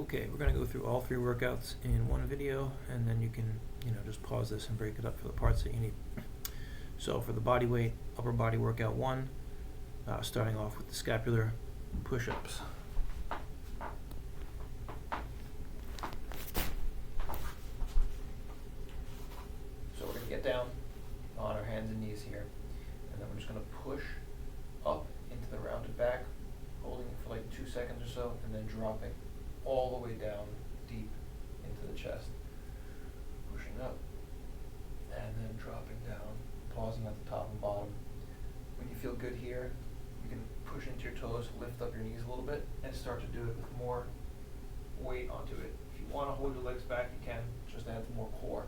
Okay, we're going to go through all 3 workouts in one video, and then you can, just pause this and break it up for the parts that you need. So for the body weight, upper body workout 1, starting off with the scapular push-ups. So we're going to get down on our hands and knees here, and then we're just going to push up into the rounded back, holding it for like 2 seconds or so, and then dropping all the way down deep into the chest. Pushing up, and then dropping down, pausing at the top and bottom. When you feel good here, you can push into your toes, lift up your knees a little bit, and start to do it with more weight onto it. If you want to hold your legs back, you can, just add some more core.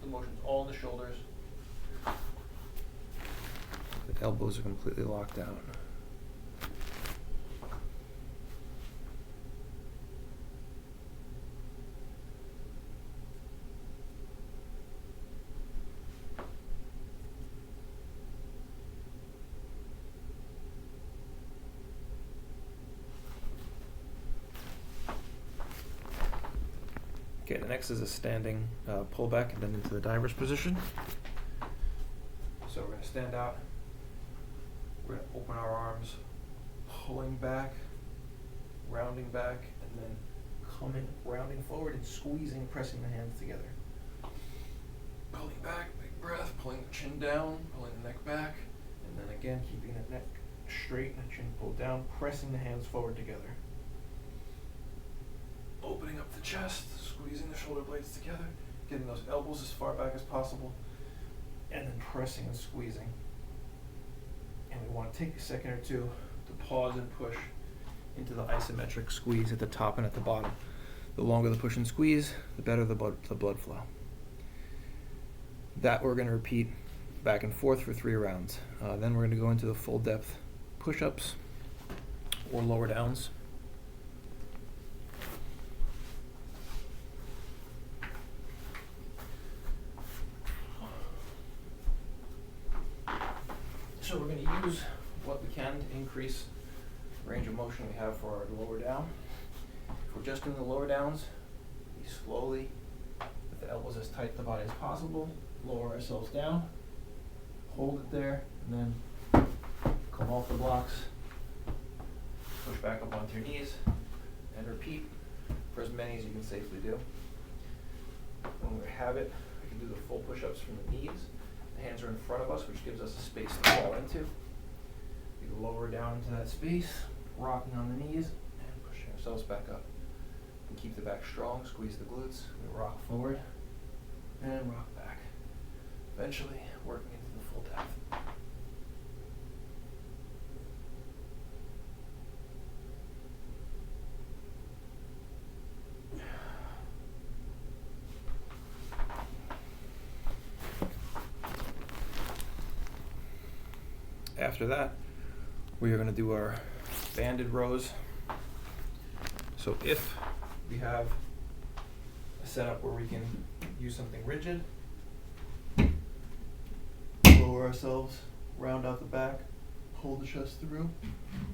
The motion's all in the shoulders. The elbows are completely locked out. Okay, the next is a standing pull back and then into the diver's position. So we're going to stand out. We're going to open our arms, pulling back, rounding back, and then coming, rounding forward and squeezing, pressing the hands together. Pulling back, big breath, pulling the chin down, pulling the neck back, and then again keeping the neck straight and the chin pulled down, pressing the hands forward together. Opening up the chest, squeezing the shoulder blades together, getting those elbows as far back as possible, and then pressing and squeezing. And we want to take a second or two to pause and push into the isometric squeeze at the top and at the bottom. The longer the push and squeeze, the better the blood flow. That we're going to repeat back and forth for 3 rounds. Then we're going to go into the full depth push-ups or lower downs. So we're going to use what we can to increase the range of motion we have for our lower down. If we're just doing the lower downs, we slowly, with the elbows as tight to the body as possible, lower ourselves down, hold it there, and then come off the blocks, push back up onto your knees, and repeat for as many as you can safely do. When we have it, we can do the full push-ups from the knees. The hands are in front of us, which gives us a space to fall into. We lower down into that space, rocking on the knees, and pushing ourselves back up. We keep the back strong, squeeze the glutes. We rock forward, and rock back. Eventually, working into the full depth. After that, we are going to do our banded rows. So if we have a setup where we can use something rigid, lower ourselves, round out the back, pull the chest through,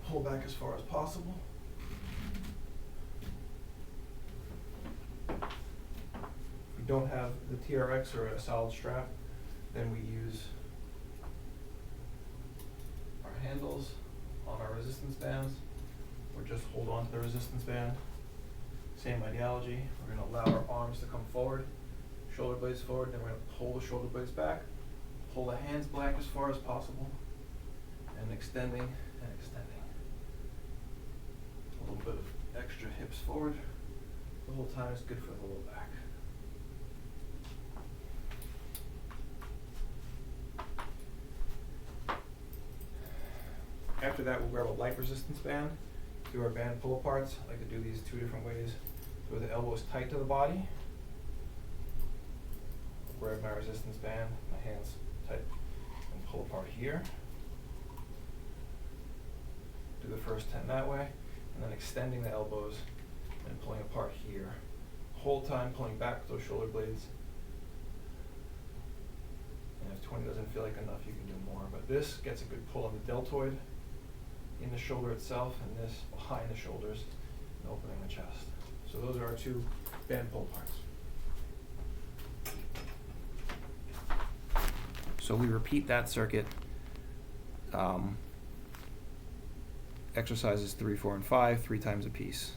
pull back as far as possible. If we don't have the TRX or a solid strap, then we use handles on our resistance bands, or just hold on to the resistance band. Same ideology. We're going to allow our arms to come forward, shoulder blades forward, then we're going to pull the shoulder blades back, pull the hands back as far as possible, and extending and extending. A little bit of extra hips forward. The whole time is good for the low back. After that, we'll grab a light resistance band, do our band pull aparts. I like to do these 2 different ways. So the elbow is tight to the body. I'll grab my resistance band, my hands tight, and pull apart here. Do the first 10 that way, and then extending the elbows and pulling apart here. Whole time pulling back with those shoulder blades. And if 20 doesn't feel like enough, you can do more. But this gets a good pull on the deltoid, in the shoulder itself, and this behind the shoulders, and opening the chest. So those are our two band pull parts. So we repeat that circuit, exercises 3, 4, and 5, 3 times a piece.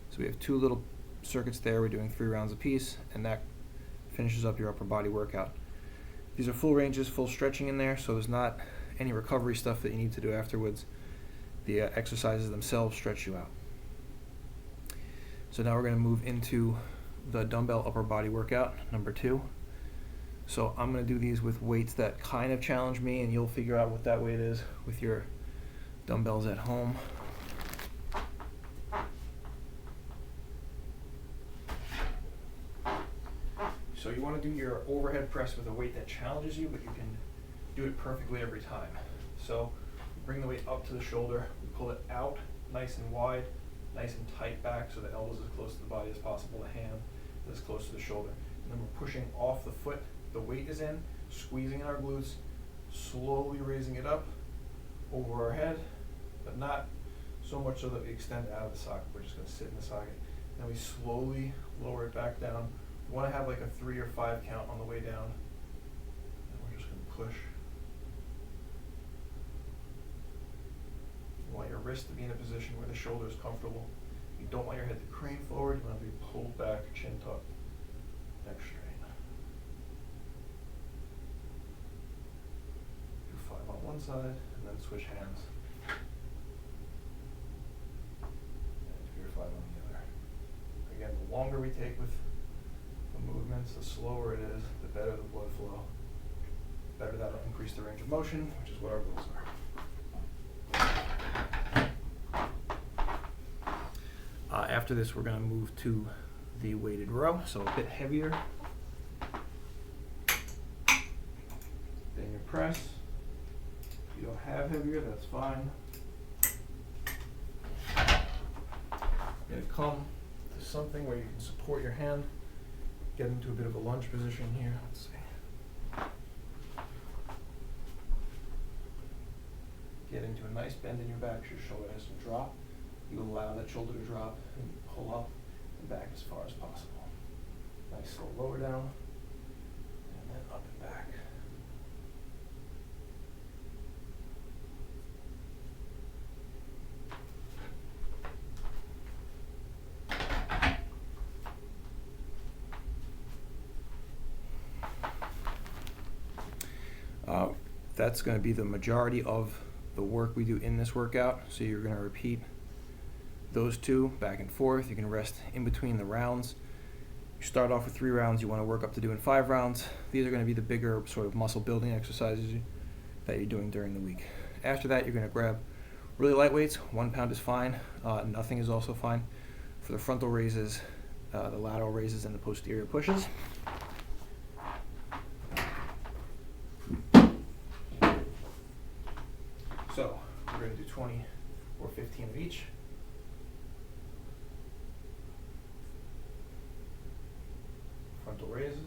So we have 2 little circuits there. We're doing 3 rounds a piece, and that finishes up your upper body workout. These are full ranges, full stretching in there, so there's not any recovery stuff that you need to do afterwards. The exercises themselves stretch you out. So now we're going to move into the dumbbell upper body workout, number 2. So I'm going to do these with weights that kind of challenge me, and you'll figure out what that weight is with your dumbbells at home. So you want to do your overhead press with a weight that challenges you, but you can do it perfectly every time. So bring the weight up to the shoulder, we pull it out nice and wide, nice and tight back, so the elbow's as close to the body as possible, the hand is as close to the shoulder. And then we're pushing off the foot, the weight is in, squeezing in our glutes, slowly raising it up over our head, but not so much so that we extend out of the socket. We're just going to sit in the socket. Then we slowly lower it back down. You want to have like a 3 or 5 count on the way down. And we're just going to push. You want your wrist to be in a position where the shoulder is comfortable. You don't want your head to crane forward. You want to be pulled back, chin tucked, neck straight. Do 5 on one side, and then switch hands. And do your 5 on the other. Again, the longer we take with the movements, the slower it is, the better the blood flow. Better that'll increase the range of motion, which is what our goals are. After this, we're going to move to the weighted row, so a bit heavier than your press. If you don't have heavier, that's fine. You're going to come to something where you can support your hand, get into a bit of a lunge position here. Let's see. Get into a nice bend in your back, so your shoulder has to drop. You allow that shoulder to drop and pull up and back as far as possible. Nice slow lower down, and then up and back. That's going to be the majority of the work we do in this workout. So you're going to repeat those 2 back and forth. You can rest in between the rounds. You start off with 3 rounds. You want to work up to doing 5 rounds. These are going to be the bigger sort of muscle building exercises that you're doing during the week. After that, you're going to grab really light weights. 1 pound is fine. Nothing is also fine. For the frontal raises, the lateral raises, and the posterior pushes. So we're going to do 20 or 15 of each. Frontal raises,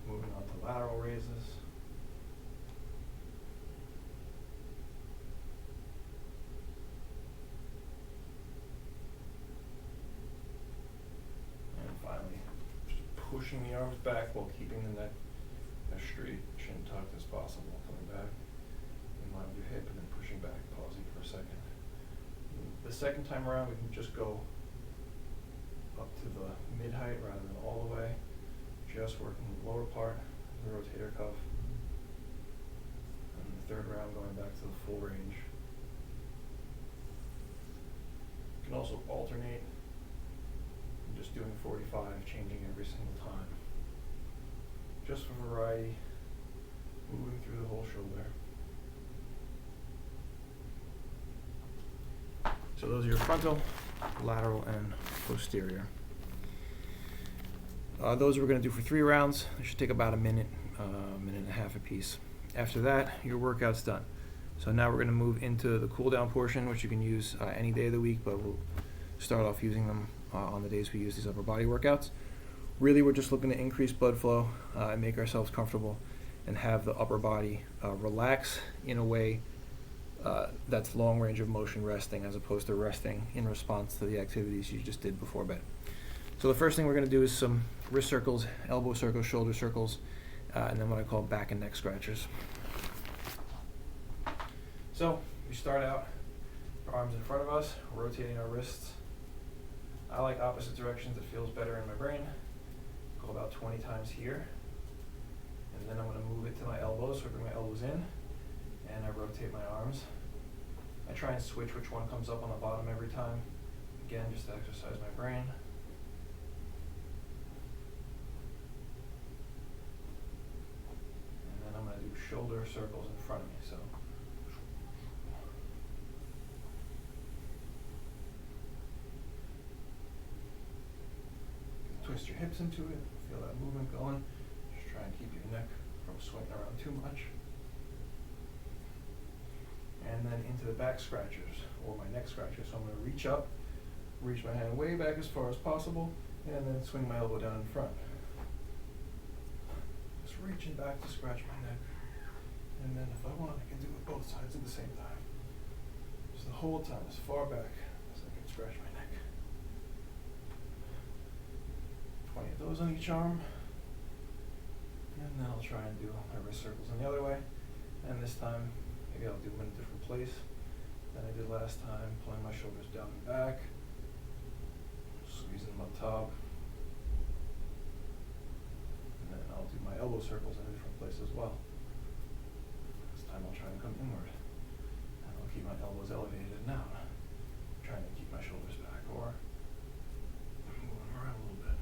moving on to lateral raises. And finally, just pushing the arms back while keeping the neck as straight, chin tucked as possible, coming back in line with your hip and then pushing back, pausing for a second. The second time around, we can just go up to the mid-height rather than all the way, just working the lower part, the rotator cuff. And the third round going back to the full range. You can also alternate, just doing 45, changing every single time. Just for variety, moving through the whole shoulder. So those are your frontal, lateral, and posterior. Those we're going to do for 3 rounds. They should take about a minute, minute and a half a piece. After that, your workout's done. So now we're going to move into the cool down portion, which you can use any day of the week, but we'll start off using them on the days we use these upper body workouts. Really, we're just looking to increase blood flow and make ourselves comfortable and have the upper body relax in a way that's long range of motion resting as opposed to resting in response to the activities you just did before bed. So the first thing we're going to do is some wrist circles, elbow circles, shoulder circles, and then what I call back and neck scratchers. So we start out, arms in front of us, rotating our wrists. I like opposite directions, it feels better in my brain. Go about 20 times here. And then I'm going to move it to my elbows, so I bring my elbows in, and I rotate my arms. I try and switch which one comes up on the bottom every time. Again, just to exercise my brain. And then I'm going to do shoulder circles in front of me. So twist your hips into it, feel that movement going. Just try and keep your neck from swinging around too much. And then into the back scratchers, or my neck scratchers. So I'm going to reach up, reach my hand way back as far as possible, and then swing my elbow down in front. Just reaching back to scratch my neck. And then if I want, I can do it both sides at the same time. Just the whole time, as far back as I can scratch my neck. 20 of those on each arm. And then I'll try and do my wrist circles on the other way. And this time, maybe I'll do them in a different place than I did last time, pulling my shoulders down and back, squeezing them up top. And then I'll do my elbow circles in a different place as well. This time I'll try and come inward. And I'll keep my elbows elevated now, trying to keep my shoulders back, or move them around a little bit.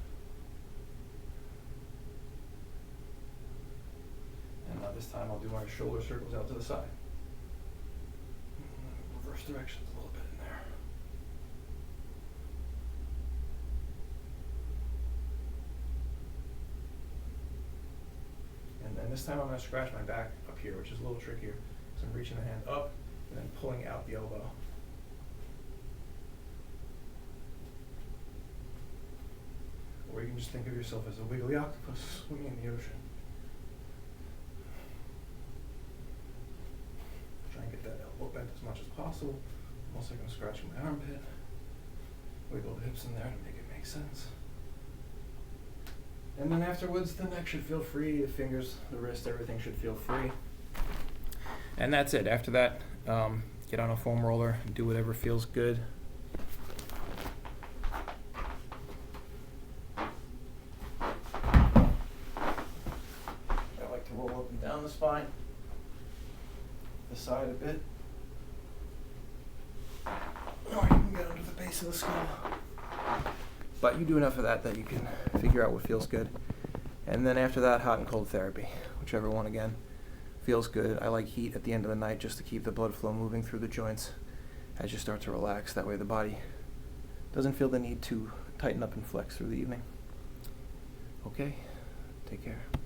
And now this time I'll do my shoulder circles out to the side. Reverse directions a little bit in there. And then this time I'm going to scratch my back up here, which is a little trickier. So I'm reaching the hand up and then pulling out the elbow. Or you can just think of yourself as a wiggly octopus swimming in the ocean. Try and get that elbow bent as much as possible. Almost like I'm scratching my armpit. Wiggle the hips in there to make it make sense. And then afterwards, the neck should feel free, the fingers, the wrist, everything should feel free. And that's it. After that, get on a foam roller and do whatever feels good. I like to roll up and down the spine, the side a bit. Or you can get under the base of the skull. But you do enough of that you can figure out what feels good. And then after that, hot and cold therapy, whichever one again feels good. I like heat at the end of the night just to keep the blood flow moving through the joints as you start to relax. That way the body doesn't feel the need to tighten up and flex through the evening. Okay, take care.